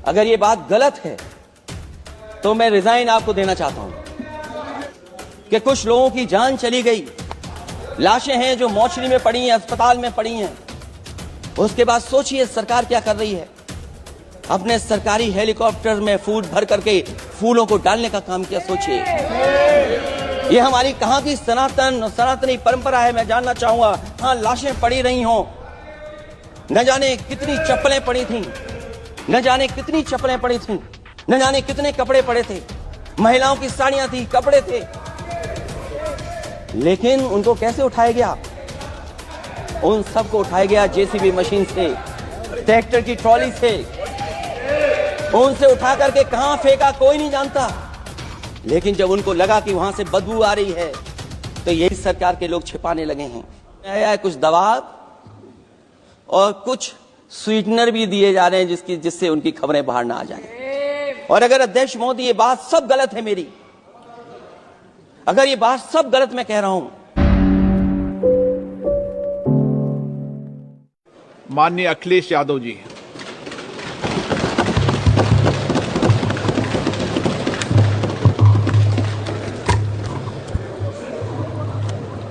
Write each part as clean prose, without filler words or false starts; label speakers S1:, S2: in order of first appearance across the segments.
S1: अगर ये बात गलत है तो मैं रिजाइन आपको देना चाहता हूं कि कुछ लोगों की जान चली गई, लाशें हैं जो मोर्चरी में पड़ी हैं, अस्पताल में पड़ी हैं। उसके बाद सोचिए सरकार क्या कर रही है। अपने सरकारी हेलीकॉप्टर में फूड भर करके फूलों को डालने का काम किया। सोचिए ये हमारी कहां की सनातनी परंपरा है, मैं जानना चाहूंगा। हाँ, लाशें पड़ी रही हों, न जाने कितनी चप्पलें पड़ी थीं, न जाने कितनी चप्पलें पड़ी थीं, न जाने कितने कपड़े पड़े थे, महिलाओं की साड़ियां थी, कपड़े थे, लेकिन उनको कैसे उठाया गया? उन सबको उठाया गया जेसीबी मशीन से, ट्रैक्टर की ट्रॉली से। उनसे उठा करके कहां फेंका कोई नहीं जानता, लेकिन जब उनको लगा कि वहां से बदबू आ रही है तो यही सरकार के लोग छिपाने लगे हैं। आया कुछ दबाव और कुछ स्वीटनर भी दिए जा रहे हैं जिससे उनकी खबरें बाहर ना आ जाए। और अगर अध्यक्ष मोदी ये बात सब गलत है मेरी, अगर ये बात सब गलत मैं कह रहा हूं।
S2: माननीय अखिलेश यादव जी,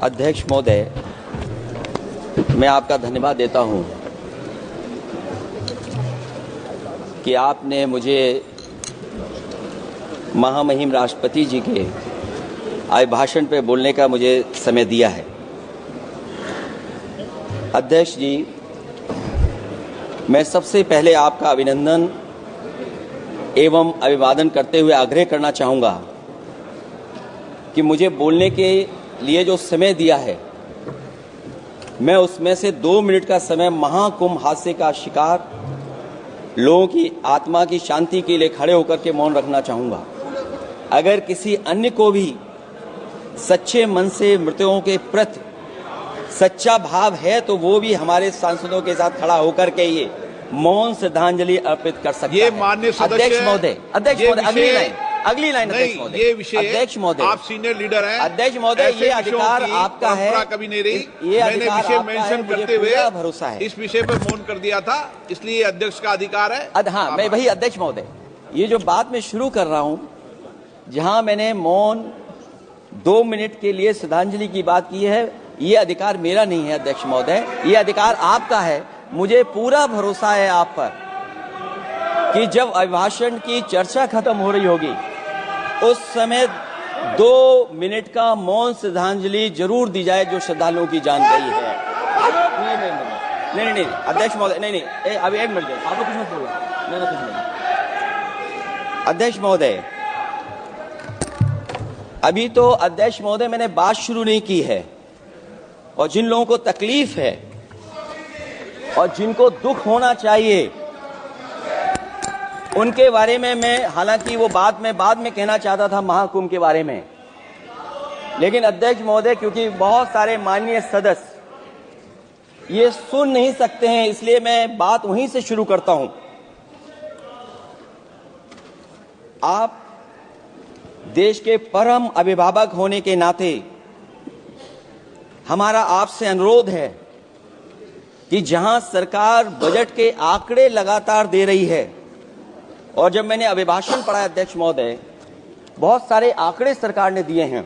S1: अध्यक्ष महोदय, मैं आपका धन्यवाद देता हूं कि आपने मुझे महामहिम राष्ट्रपति जी के अभिभाषण पे बोलने का मुझे समय दिया है। अध्यक्ष जी, मैं सबसे पहले आपका अभिनंदन एवं अभिवादन करते हुए आग्रह करना चाहूँगा कि मुझे बोलने के लिए जो समय दिया है, मैं उसमें से 2 मिनट का समय महाकुंभ हादसे का शिकार लोगों की आत्मा की शांति के लिए खड़े होकर के मौन रखना चाहूँगा। अगर किसी अन्य को भी सच्चे मन से मृतकों के प्रति सच्चा भाव है तो वो भी हमारे सांसदों के साथ खड़ा होकर के ये मौन श्रद्धांजलि अर्पित कर सकता है।
S2: ये माननीय सदस्य,
S1: अध्यक्ष महोदय, अगली लाइन अध्यक्ष महोदय,
S2: ये विषय
S1: अध्यक्ष महोदय,
S2: आप सीनियर लीडर हैं।
S1: अध्यक्ष महोदय, ये अधिकार आपका है,
S2: कभी नहीं रही।
S1: ये
S2: मैंने विषय मेंशन करते हुए
S1: भरोसा है,
S2: इस विषय पर मौन कर दिया था, इसलिए अध्यक्ष का अधिकार है।
S1: हाँ, मैं वही अध्यक्ष महोदय, ये जो बात मैं शुरू कर रहा हूं, जहां मैंने मौन 2 मिनट के लिए श्रद्धांजलि की बात की है, ये अधिकार मेरा नहीं है अध्यक्ष महोदय, ये अधिकार आपका है। मुझे पूरा भरोसा है आप पर कि जब अभिभाषण की चर्चा खत्म हो रही होगी उस समय 2 मिनट का मौन श्रद्धांजलि जरूर दी जाए जो श्रद्धालुओं की जान गई है। नहीं अध्यक्ष महोदय, नहीं अभी 1 मिनट दें, आपको कुछ मत बोलना, नहीं कुछ नहीं। अध्यक्ष महोदय, अभी तो अध्यक्ष महोदय मैंने बात शुरू नहीं की है, और जिन लोगों को तकलीफ है और जिनको दुख होना चाहिए उनके बारे में मैं, हालांकि वो बात मैं बाद में कहना चाहता था महाकुंभ के बारे में, लेकिन अध्यक्ष महोदय क्योंकि बहुत सारे माननीय सदस्य ये सुन नहीं सकते हैं, इसलिए मैं बात वहीं से शुरू करता हूं। आप देश के परम अभिभावक होने के नाते हमारा आपसे अनुरोध है कि जहां सरकार बजट के आंकड़े लगातार दे रही है, और जब मैंने अभिभाषण पढ़ा अध्यक्ष महोदय, बहुत सारे आंकड़े सरकार ने दिए हैं।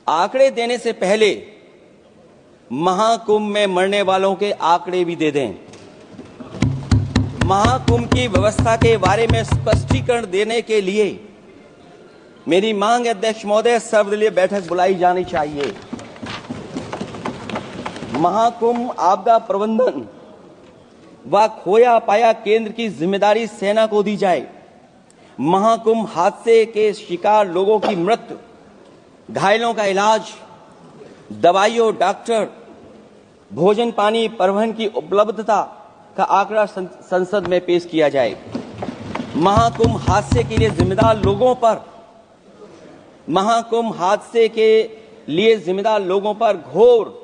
S1: आंकड़े देने से पहले महाकुंभ में मरने वालों के आंकड़े भी दे दें। महाकुंभ की व्यवस्था के बारे में स्पष्टीकरण देने के लिए मेरी मांग है अध्यक्ष महोदय, सर्वदलीय बैठक बुलाई जानी चाहिए। महाकुंभ आपदा प्रबंधन व खोया पाया केंद्र की जिम्मेदारी सेना को दी जाए। महाकुंभ हादसे के शिकार लोगों की मृत्यु, घायलों का इलाज, दवाइयों, डॉक्टर, भोजन पानी, परिवहन की उपलब्धता का आंकड़ा संसद में पेश किया जाए। महाकुंभ हादसे के लिए जिम्मेदार लोगों पर, महाकुंभ हादसे के लिए जिम्मेदार लोगों पर घोर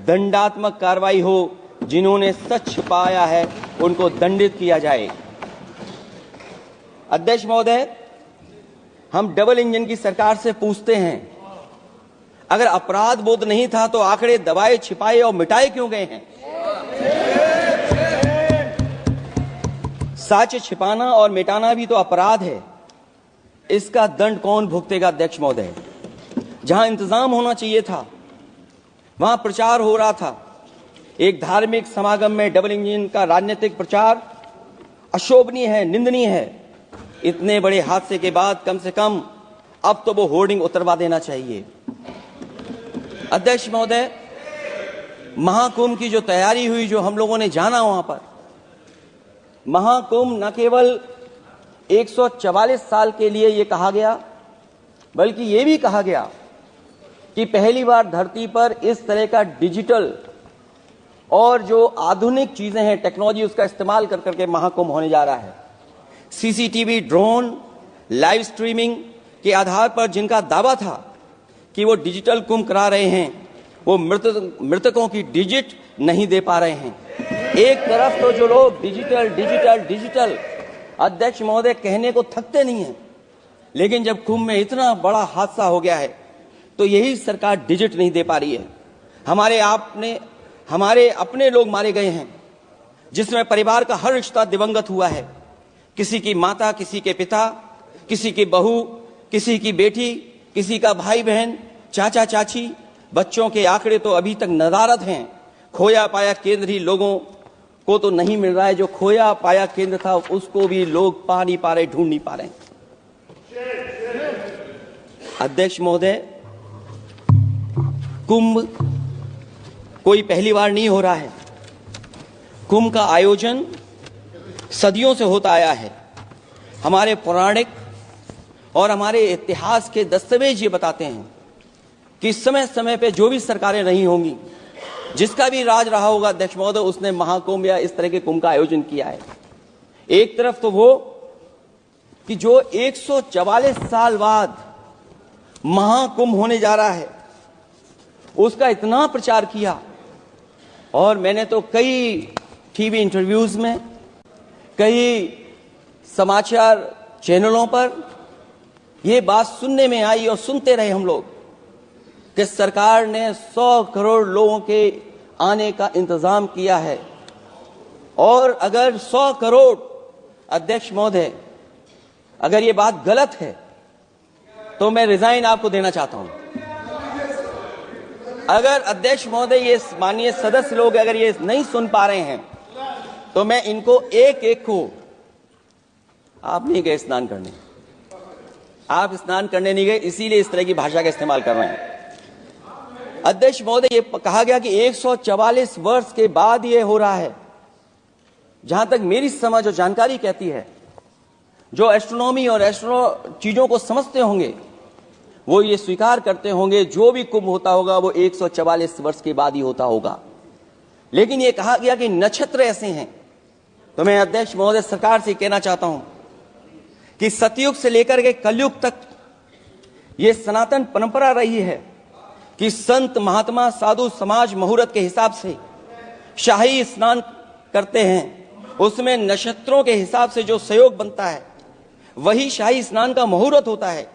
S1: दंडात्मक कार्रवाई हो। जिन्होंने सच छिपाया है उनको दंडित किया जाए। अध्यक्ष महोदय, हम डबल इंजन की सरकार से पूछते हैं, अगर अपराध बोध नहीं था तो आंकड़े दबाए, छिपाए और मिटाए क्यों गए हैं? साक्ष्य छिपाना और मिटाना भी तो अपराध है। इसका दंड कौन भुगतेगा अध्यक्ष महोदय? जहां इंतजाम होना चाहिए था वहां प्रचार हो रहा था। एक धार्मिक समागम में डबल इंजन का राजनीतिक प्रचार अशोभनीय है, निंदनीय है। इतने बड़े हादसे के बाद कम से कम अब तो वो होर्डिंग उतरवा देना चाहिए। अध्यक्ष महोदय, महाकुंभ की जो तैयारी हुई, जो हम लोगों ने जाना वहां पर, महाकुंभ न केवल 144 साल के लिए ये कहा गया, बल्कि ये भी कहा गया कि पहली बार धरती पर इस तरह का डिजिटल और जो आधुनिक चीजें हैं, टेक्नोलॉजी, उसका इस्तेमाल कर करके महाकुंभ होने जा रहा है। सीसीटीवी, ड्रोन, लाइव स्ट्रीमिंग के आधार पर जिनका दावा था कि वो डिजिटल कुंभ करा रहे हैं, वो मृतकों की डिजिट नहीं दे पा रहे हैं। एक तरफ तो जो लोग डिजिटल डिजिटल डिजिटल अध्यक्ष महोदय कहने को थकते नहीं हैं, लेकिन जब कुंभ में इतना बड़ा हादसा हो गया है तो यही सरकार डिजिट नहीं दे पा रही है। हमारे अपने लोग मारे गए हैं, जिसमें परिवार का हर रिश्ता दिवंगत हुआ है। किसी की माता, किसी के पिता, किसी की बहू, किसी की बेटी, किसी का भाई बहन, चाचा चाची। बच्चों के आंकड़े तो अभी तक नदारद हैं। खोया पाया केंद्र ही लोगों को तो नहीं मिल रहा है। जो खोया पाया केंद्र था उसको भी लोग पा नहीं पा रहे, ढूंढ नहीं पा रहे। अध्यक्ष महोदय, कुंभ कोई पहली बार नहीं हो रहा है। कुंभ का आयोजन सदियों से होता आया है। हमारे पौराणिक और हमारे इतिहास के दस्तावेज ये बताते हैं कि समय समय पे जो भी सरकारें रही होंगी, जिसका भी राज रहा होगा अध्यक्ष महोदय, उसने महाकुंभ या इस तरह के कुंभ का आयोजन किया है। एक तरफ तो वो कि जो 144 साल बाद महाकुंभ होने जा रहा है, उसका इतना प्रचार किया। और मैंने तो कई टीवी इंटरव्यूज में, कई समाचार चैनलों पर यह बात सुनने में आई और सुनते रहे हम लोग कि सरकार ने 100 करोड़ लोगों के आने का इंतजाम किया है। और अगर 100 करोड़, अध्यक्ष महोदय, अगर ये बात गलत है तो मैं रिजाइन आपको देना चाहता हूं। अगर अध्यक्ष महोदय, ये माननीय सदस्य लोग अगर ये नहीं सुन पा रहे हैं तो मैं इनको एक एक को, आप नहीं गए स्नान करने, आप स्नान करने नहीं गए, इसीलिए इस तरह की भाषा का इस्तेमाल कर रहे हैं। अध्यक्ष महोदय, ये कहा गया कि 144 वर्ष के बाद ये हो रहा है। जहां तक मेरी समझ और जानकारी कहती है, जो एस्ट्रोनॉमी और एस्ट्रो चीजों को समझते होंगे वो ये स्वीकार करते होंगे, जो भी कुंभ होता होगा वो 144 वर्ष के बाद ही होता होगा। लेकिन ये कहा गया कि नक्षत्र ऐसे हैं। तो मैं अध्यक्ष महोदय सरकार से कहना चाहता हूं कि सतयुग से लेकर के कलयुग तक ये सनातन परंपरा रही है कि संत महात्मा साधु समाज मुहूर्त के हिसाब से शाही स्नान करते हैं। उसमें नक्षत्रों के हिसाब से जो सहयोग बनता है वही शाही स्नान का मुहूर्त होता है।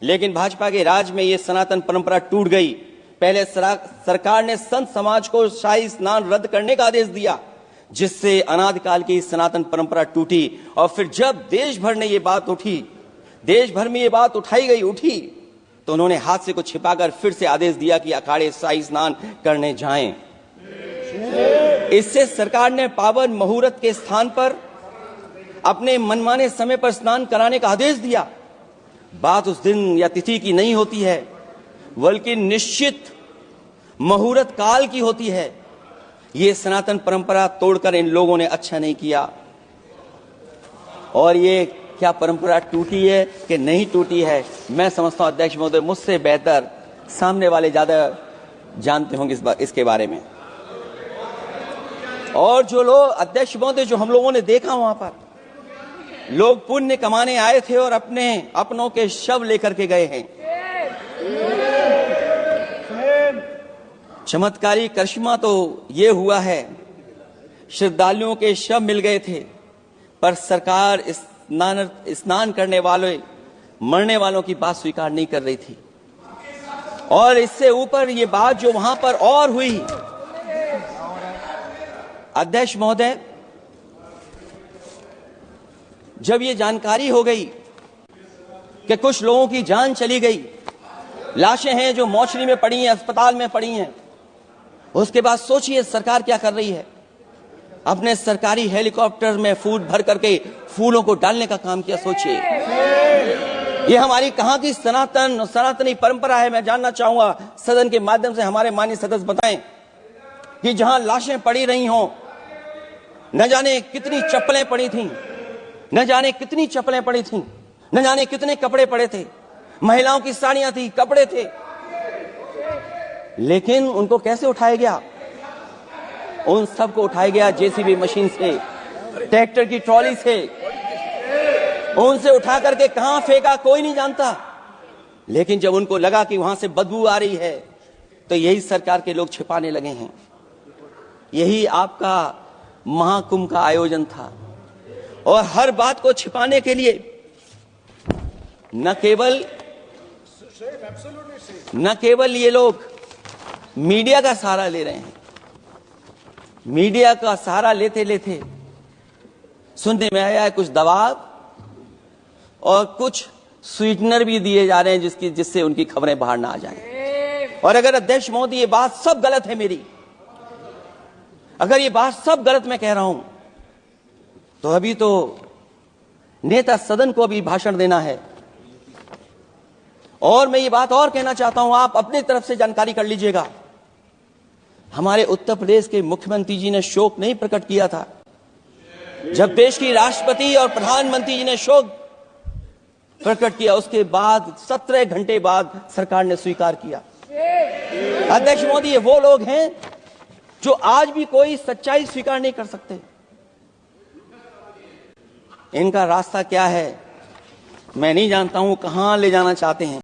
S1: लेकिन भाजपा के राज में ये सनातन परंपरा टूट गई। पहले सरकार ने संत समाज को शाही स्नान रद्द करने का आदेश दिया, जिससे अनादिकाल की सनातन परंपरा टूटी। और फिर जब देश भर ने ये बात उठी, देश भर में ये बात उठी, तो उन्होंने हादसे को छिपाकर फिर से आदेश दिया कि अखाड़े शाही स्नान करने जाएं। इससे सरकार ने पावन मुहूर्त के स्थान पर अपने मनमाने समय पर स्नान कराने का आदेश दिया। बात उस दिन या तिथि की नहीं होती है, बल्कि निश्चित मुहूर्त काल की होती है। ये सनातन परंपरा तोड़कर इन लोगों ने अच्छा नहीं किया। और ये क्या परंपरा टूटी है कि नहीं टूटी है, मैं समझता हूं अध्यक्ष महोदय मुझसे बेहतर सामने वाले ज्यादा जानते होंगे इसके बारे में। और जो लोग, अध्यक्ष महोदय, जो हम लोगों ने देखा वहां पर, लोग पुण्य कमाने आए थे और अपनों के शव लेकर के गए हैं। चमत्कारी करिश्मा तो ये हुआ है, श्रद्धालुओं के शव मिल गए थे, पर सरकार स्नान करने वाले, मरने वालों की बात स्वीकार नहीं कर रही थी। और इससे ऊपर ये बात जो वहां पर और हुई, अध्यक्ष महोदय, जब ये जानकारी हो गई कि कुछ लोगों की जान चली गई, लाशें हैं जो मोर्चरी में पड़ी हैं, अस्पताल में पड़ी हैं, उसके बाद सोचिए सरकार क्या कर रही है। अपने सरकारी हेलीकॉप्टर में फूल भर करके फूलों को डालने का काम किया। सोचिए ये हमारी कहां की सनातनी परंपरा है। मैं जानना चाहूंगा सदन के माध्यम से हमारे माननीय सदस्य बताएं कि जहां लाशें पड़ी रही हों, न जाने कितनी चप्पलें पड़ी थीं, न जाने कितनी चप्पलें पड़ी थीं, न जाने कितने कपड़े पड़े थे, महिलाओं की साड़ियां थी, कपड़े थे, लेकिन उनको कैसे उठाया गया? उन सबको उठाया गया जेसीबी मशीन से, ट्रैक्टर की ट्रॉली से। उनसे उठा करके कहां फेंका कोई नहीं जानता, लेकिन जब उनको लगा कि वहां से बदबू आ रही है तो यही सरकार के लोग छिपाने लगे हैं। यही आपका महाकुंभ का आयोजन था। और हर बात को छिपाने के लिए न केवल ये लोग मीडिया का सहारा ले रहे हैं, मीडिया का सहारा लेते लेते सुनने में आया है कुछ दबाव और कुछ स्वीटनर भी दिए जा रहे हैं जिससे उनकी खबरें बाहर ना आ जाएं। और अगर अध्यक्ष महोदय ये बात सब गलत है मेरी, अगर ये बात सब गलत मैं कह रहा हूं, तो अभी तो नेता सदन को अभी भाषण देना है। और मैं ये बात और कहना चाहता हूं, आप अपनी तरफ से जानकारी कर लीजिएगा। हमारे उत्तर प्रदेश के मुख्यमंत्री जी ने शोक नहीं प्रकट किया था। जब देश की राष्ट्रपति और प्रधानमंत्री जी ने शोक प्रकट किया, उसके बाद 17 घंटे बाद सरकार ने स्वीकार किया। अध्यक्ष मोदी, ये वो लोग हैं जो आज भी कोई सच्चाई स्वीकार नहीं कर सकते। इनका रास्ता क्या है मैं नहीं जानता हूं, कहां ले जाना चाहते हैं।